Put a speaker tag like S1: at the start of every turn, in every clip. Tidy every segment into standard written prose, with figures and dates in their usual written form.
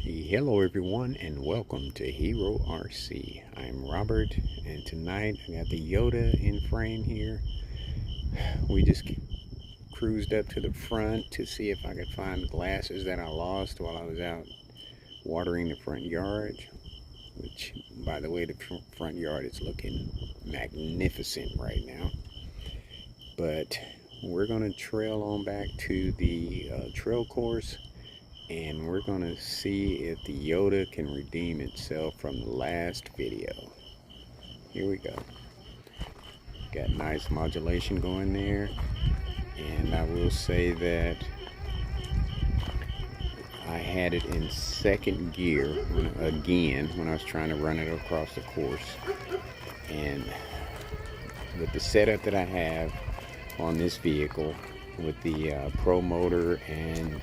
S1: Hello everyone and welcome to HERORC. I'm Robert and tonight I got the Yoda in frame here. We just cruised up to the front to see if I could find the glasses that I lost while I was out watering the front yard. Which, by the way, the front yard is looking magnificent right now. But we're going to trail on back to the trail course, and we're going to see if the Yoda can redeem itself from the last video. Here we go. Got nice modulation going there, and I will say that I had it in second gear when I was trying to run it across the course. And with the setup that I have on this vehicle with the Pro motor and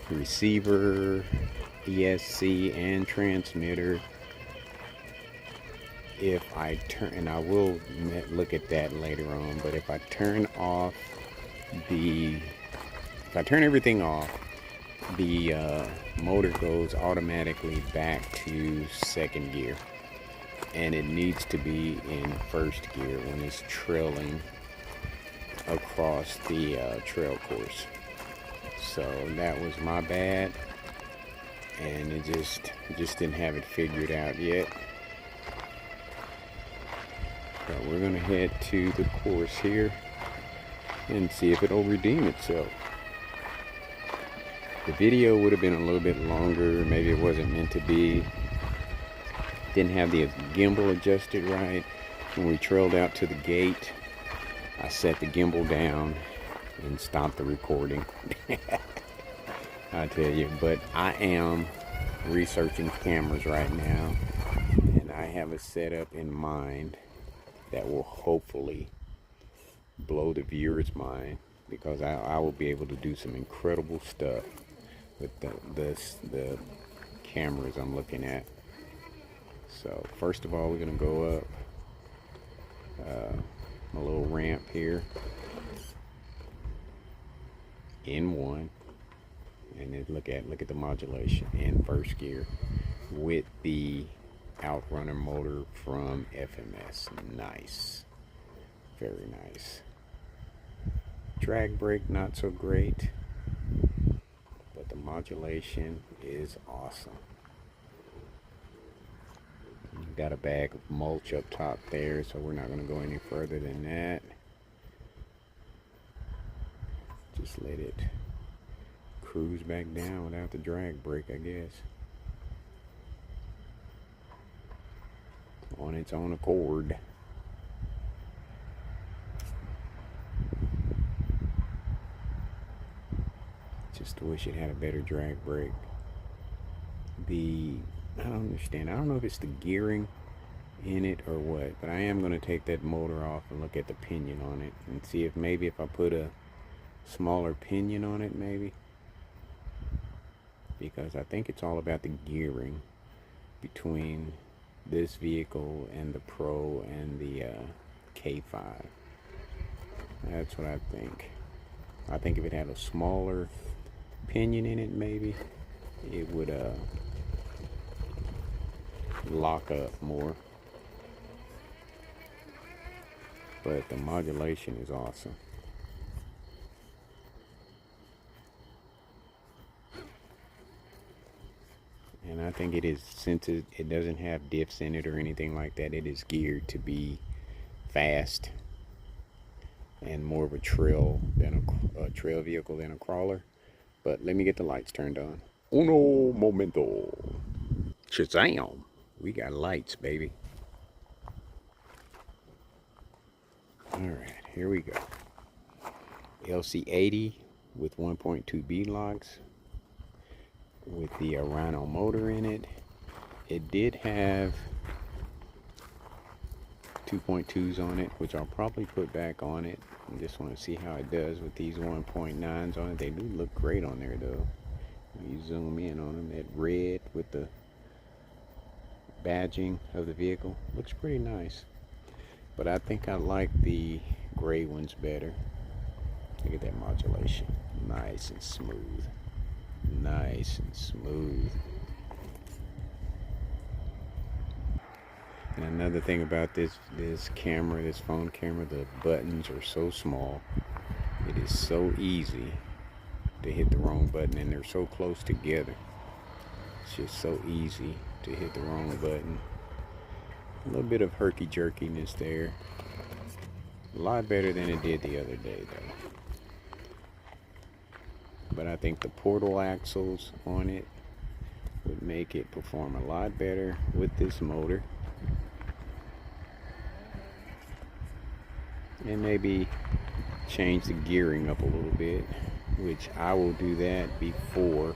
S1: receiver, ESC, and transmitter, if I turn, and I will look at that later on, but if I turn everything off, the motor goes automatically back to second gear, and it needs to be in first gear when it's trailing across the trail course. So that was my bad, and it just didn't have it figured out yet. But we're gonna head to the course here and see if it'll redeem itself. The video would have been a little bit longer. Maybe it wasn't meant to be. Didn't have the gimbal adjusted right. When we trailed out to the gate, I set the gimbal down and stopped the recording. I tell you, but I am researching cameras right now, and I have a setup in mind that will hopefully blow the viewer's mind, because I will be able to do some incredible stuff with the cameras I'm looking at. So first of all, we're gonna go up a little ramp here in one, and then look at the modulation in first gear with the outrunner motor from FMS. Nice, very nice. Drag brake not so great, but the modulation is awesome. Got a bag of mulch up top there, so we're not going to go any further than that. Just let it cruise back down without the drag brake, I guess, on its own accord. Just wish it had a better drag brake. I don't understand. I don't know if it's the gearing in it or what, but I am going to take that motor off and look at the pinion on it and see if maybe if I put a smaller pinion on it, maybe, because I think it's all about the gearing between this vehicle and the Pro and the K5. That's what I think. I think if it had a smaller pinion in it, maybe it would lock up more. But the modulation is awesome. And I think it is, since it doesn't have diffs in it or anything like that, it is geared to be fast and more of a trail vehicle than a crawler. But let me get the lights turned on. Uno momento. Shazam! We got lights, baby. Alright, here we go. LC80 with 1.2 B locks with the Rhino motor in it. It did have 2.2s on it, which I'll probably put back on it. I just want to see how it does with these 1.9s on it. They do look great on there though. When you zoom in on them, that red with the badging of the vehicle looks pretty nice, but I think I like the gray ones better. Look at that modulation, nice and smooth, nice and smooth. And another thing about this camera, this phone camera, the buttons are so small. It is so easy to hit the wrong button, and they're so close together. It's just so easy to hit the wrong button. A little bit of herky-jerkiness there. A lot better than it did the other day, though. But I think the portal axles on it would make it perform a lot better with this motor. And maybe change the gearing up a little bit, which I will do that before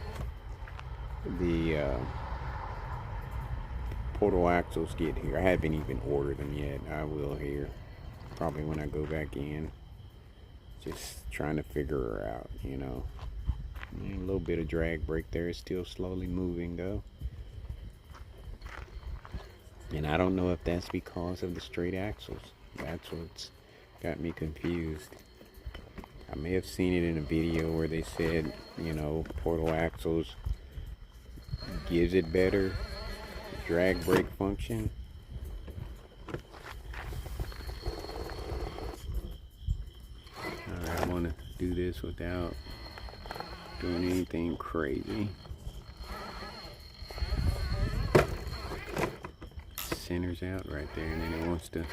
S1: the portal axles get here. I haven't even ordered them yet. I will here probably when I go back in. Just trying to figure her out, you know. A little bit of drag brake there. It's still slowly moving though. And I don't know if that's because of the straight axles. That's what's got me confused. I may have seen it in a video where they said, you know, portal axles gives it better drag brake function. Alright, I want to do this without doing anything crazy. Centers out right there, and then it wants to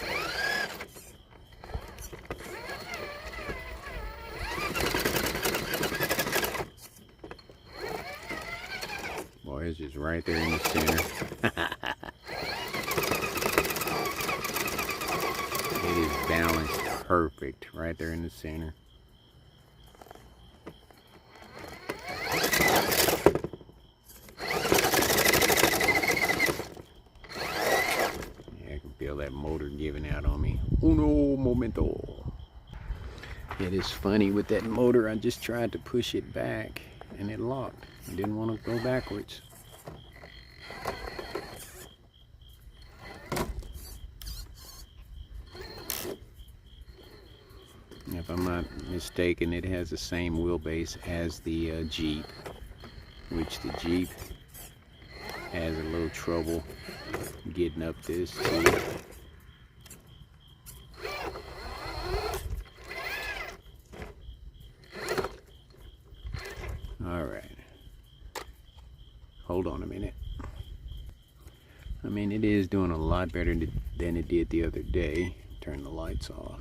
S1: boy, it's just right there in the center. It is balanced perfect right there in the center. Feel that motor giving out on me. Uno momento. It is funny with that motor. I just tried to push it back and it locked. I didn't want to go backwards. If I'm not mistaken, it has the same wheelbase as the Jeep, which the Jeep has a little trouble getting up this too. All right, hold on a minute. I mean, it is doing a lot better than it did the other day. Turn the lights off.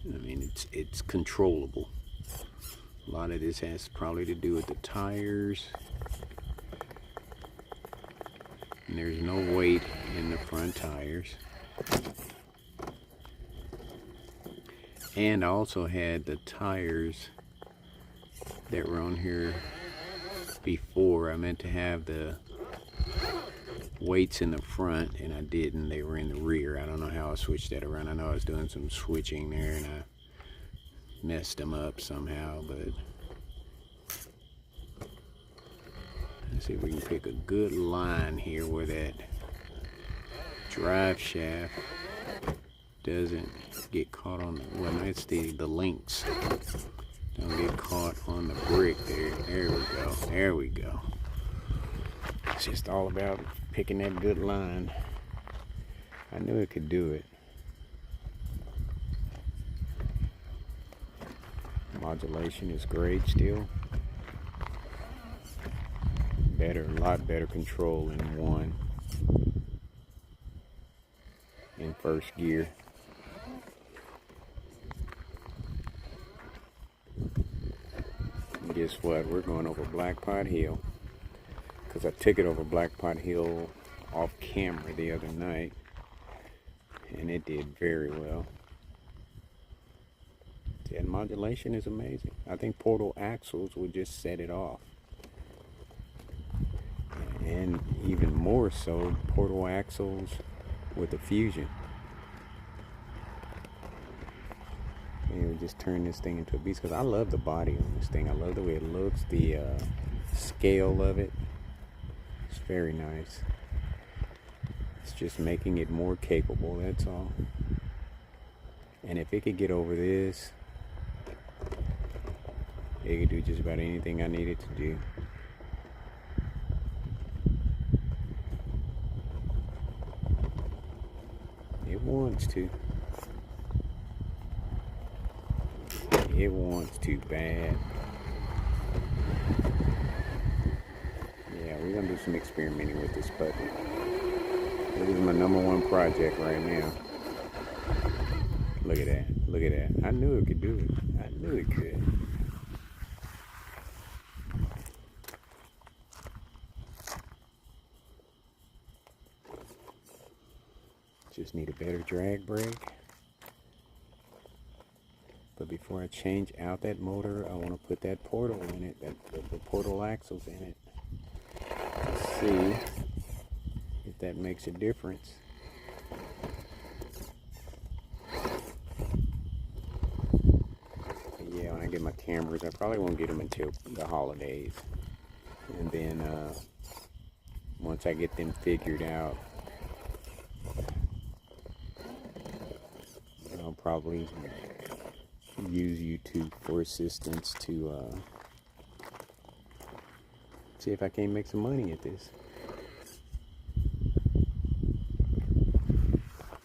S1: I mean, it's controllable. A lot of this has probably to do with the tires. And there's no weight in the front tires. And I also had the tires that were on here before. I meant to have the weights in the front and I didn't. They were in the rear. I don't know how I switched that around. I know I was doing some switching there and I messed them up somehow, but let's see if we can pick a good line here where that drive shaft doesn't get caught on the, well, it's the links don't get caught on the brick there. There we go. There we go. It's just all about picking that good line. I knew it could do it. Modulation is great still. Better, a lot better control in one. In first gear. And guess what? We're going over Blackpot Hill. Because I took it over Blackpot Hill off camera the other night. And it did very well. And modulation is amazing. I think portal axles would just set it off. And even more so, portal axles with a fusion. And it would just turn this thing into a beast. Because I love the body on this thing. I love the way it looks. The scale of it. It's very nice. It's just making it more capable, that's all. And if it could get over this, it could do just about anything I need it to do. wants to. It wants to bad. Yeah, we're gonna do some experimenting with this puppy. This is my #1 project right now. Look at that. Look at that. I knew it could do it. I knew it could. Just need a better drag brake. But before I change out that motor, I want to put that portal in it, the portal axles in it, to see if that makes a difference. But yeah, when I get my cameras, I probably won't get them until the holidays. And then once I get them figured out, I'll probably use YouTube for assistance to see if I can't make some money at this.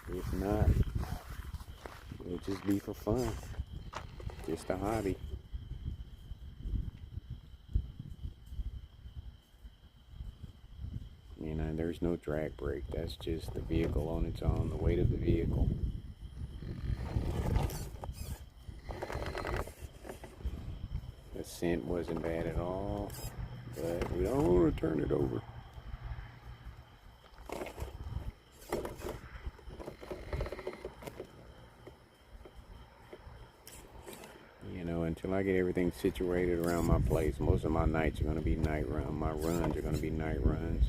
S1: If not, it'll just be for fun, just a hobby. You know, there's no drag brake. That's just the vehicle on its own, the weight of the vehicle. The scent wasn't bad at all, but we don't want to turn it over. You know, until I get everything situated around my place, most of my nights are going to be night run. My runs are going to be night runs.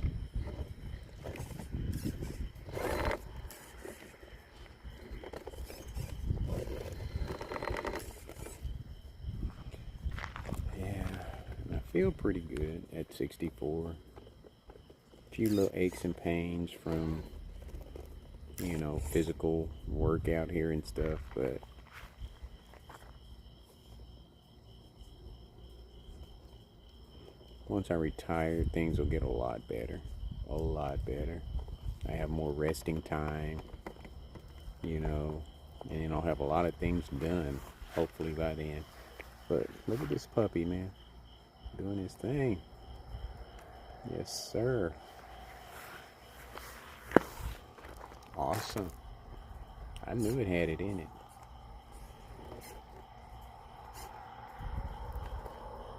S1: Feel pretty good at 64. A few little aches and pains from, you know, physical work out here and stuff, but once I retire, things will get a lot better. A lot better. I have more resting time, you know, and I'll have a lot of things done, hopefully by then. But look at this puppy, man. Doing his thing. Yes, sir. Awesome. I knew it had it in it.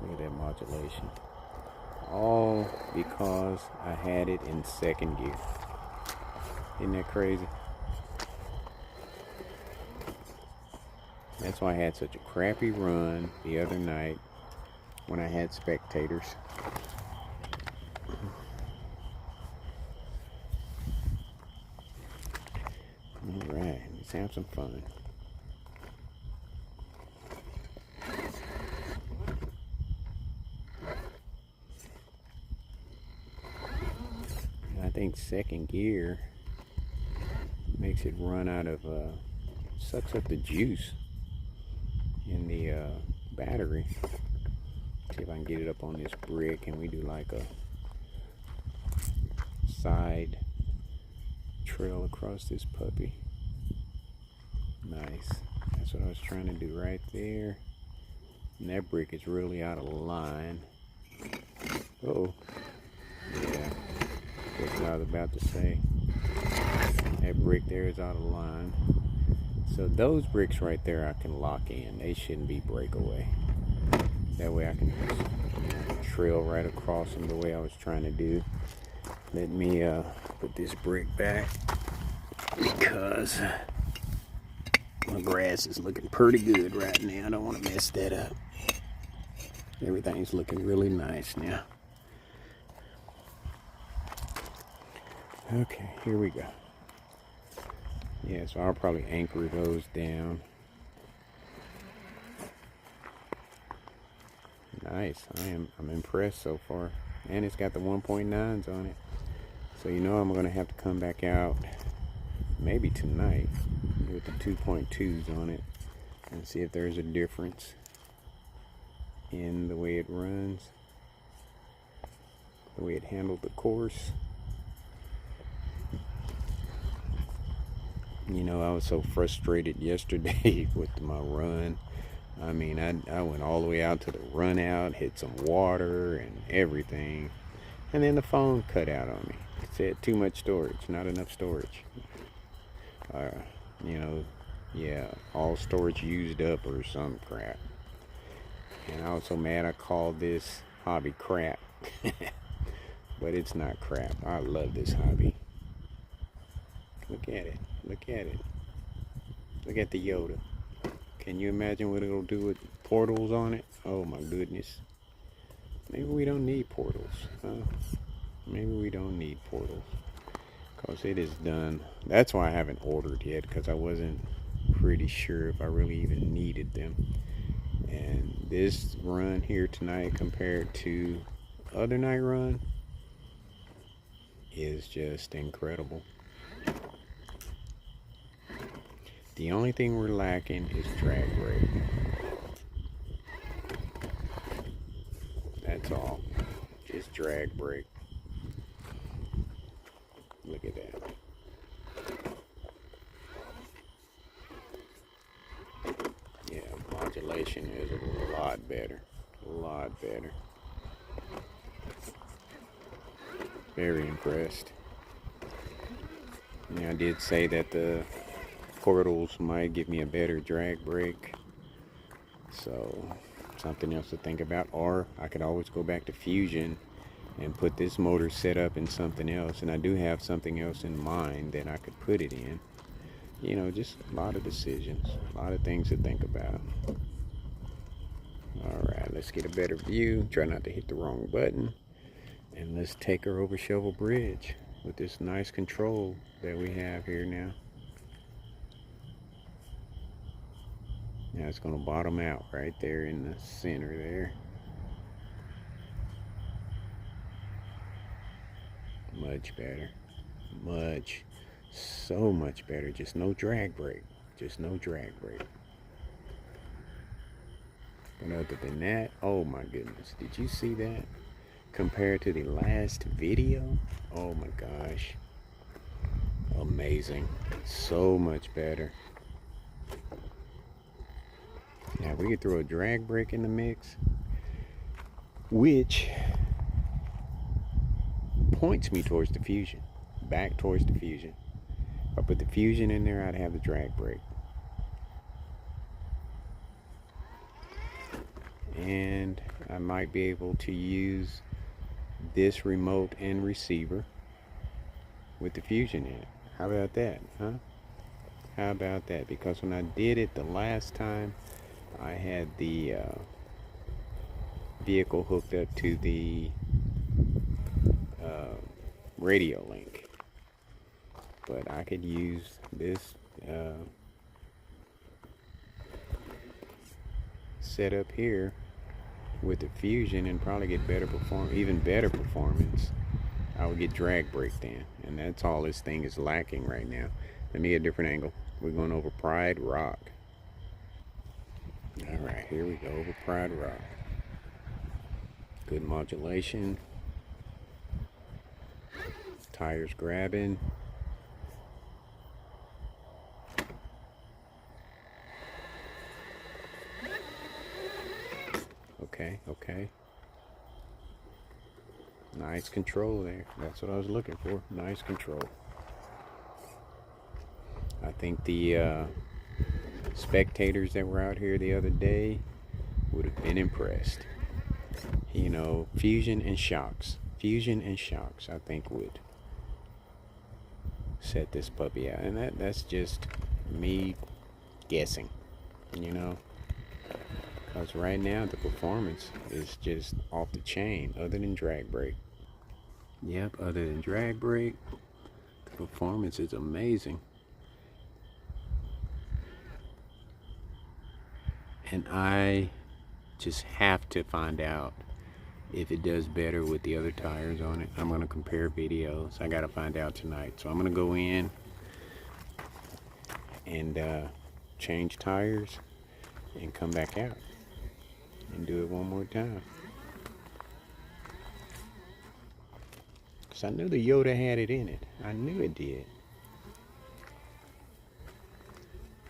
S1: Look at that modulation. All because I had it in second gear. Isn't that crazy? That's why I had such a crappy run the other night when I had spectators. Alright, let's have some fun. I think second gear makes it run out of, sucks up the juice in the battery. See if I can get it up on this brick, and we do like a side trail across this puppy. Nice. That's what I was trying to do right there. And that brick is really out of line. Uh-oh. Yeah. That's what I was about to say. That brick there is out of line. So those bricks right there I can lock in. They shouldn't be breakaway. That way I can just trail right across them the way I was trying to do. Let me put this brick back because my grass is looking pretty good right now. I don't want to mess that up. Everything's looking really nice now. Okay, here we go. Yeah, so I'll probably anchor those down. Nice. I'm impressed so far. And it's got the 1.9s on it. So you know I'm going to have to come back out maybe tonight with the 2.2s on it and see if there's a difference in the way it runs, the way it handled the course. You know, I was so frustrated yesterday with my run. I mean, I went all the way out to the run out, hit some water and everything. And then the phone cut out on me. It said too much storage, not enough storage. Uh, you know, yeah, all storage used up or some crap. And I was so mad I called this hobby crap. But it's not crap. I love this hobby. Look at it. Look at it. Look at the Yoda. Can you imagine what it'll do with portals on it? Oh my goodness. Maybe we don't need portals, huh? Maybe we don't need portals. Because it is done. That's why I haven't ordered yet, because I wasn't pretty sure if I really even needed them. And this run here tonight compared to other night run is just incredible. The only thing we're lacking is drag brake. That's all. Just drag brake. Look at that. Yeah, modulation is a lot better. A lot better. Very impressed. Yeah, I did say that the portals might give me a better drag brake. So, something else to think about. Or I could always go back to Fusion and put this motor set up in something else. And I do have something else in mind that I could put it in. You know, just a lot of decisions, a lot of things to think about. Alright, let's get a better view. Try not to hit the wrong button. And let's take her over Shovel Bridge with this nice control that we have here now. Now it's going to bottom out right there in the center there. Much better. So much better. Just no drag brake. Just no drag brake. But other than that, oh my goodness. Did you see that? Compared to the last video? Oh my gosh. Amazing. So much better. Now we could throw a drag brake in the mix, which points me towards the Fusion. Back towards the Fusion. If I put the Fusion in there, I'd have the drag brake. And I might be able to use this remote and receiver with the Fusion in it. How about that, huh? How about that? Because when I did it the last time, I had the vehicle hooked up to the radio link. But I could use this setup here with the Fusion and probably get even better performance. I would get drag brake then, and that's all this thing is lacking right now. Let me get a different angle. We're going over Pride Rock. All right, here we go, over Pride Rock. Good modulation. Tires grabbing. Okay. Nice control there. That's what I was looking for. Nice control. I think the spectators that were out here the other day would have been impressed. You know, Fusion and shocks, I think would set this puppy out. And that's just me guessing, you know. Because right now the performance is just off the chain, other than drag brake. Yep, other than drag brake, the performance is amazing. And I just have to find out if it does better with the other tires on it. I'm going to compare videos. I got to find out tonight. So I'm going to go in and change tires and come back out and do it one more time. Because I knew the Yoda had it in it. I knew it did.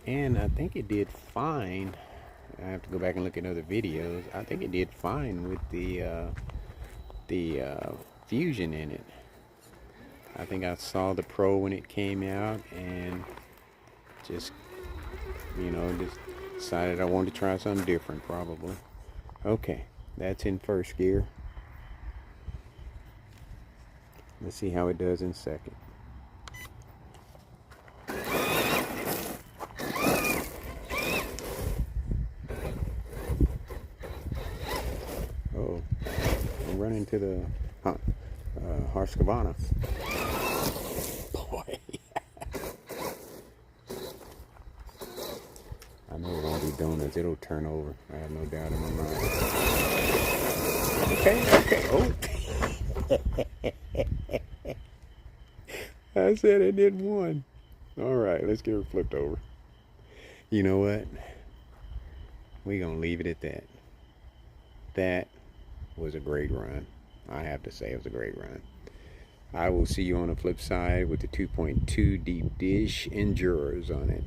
S1: And I think it did fine. I have to go back and look at other videos. I think it did fine with the fusion in it. I think I saw the Pro when it came out and just, just decided I wanted to try something different probably. Okay, that's in first gear. Let's see how it does in second. Oh, I'm running to the Husqvarna. Boy. I know it won't be donuts. It'll turn over. I have no doubt in my mind. Okay. Oh. I said it did one. All right, let's get her flipped over. You know what? We're going to leave it at that. That was a great run. I have to say it was a great run. I will see you on the flip side with the 2.2 deep dish Enduros on it.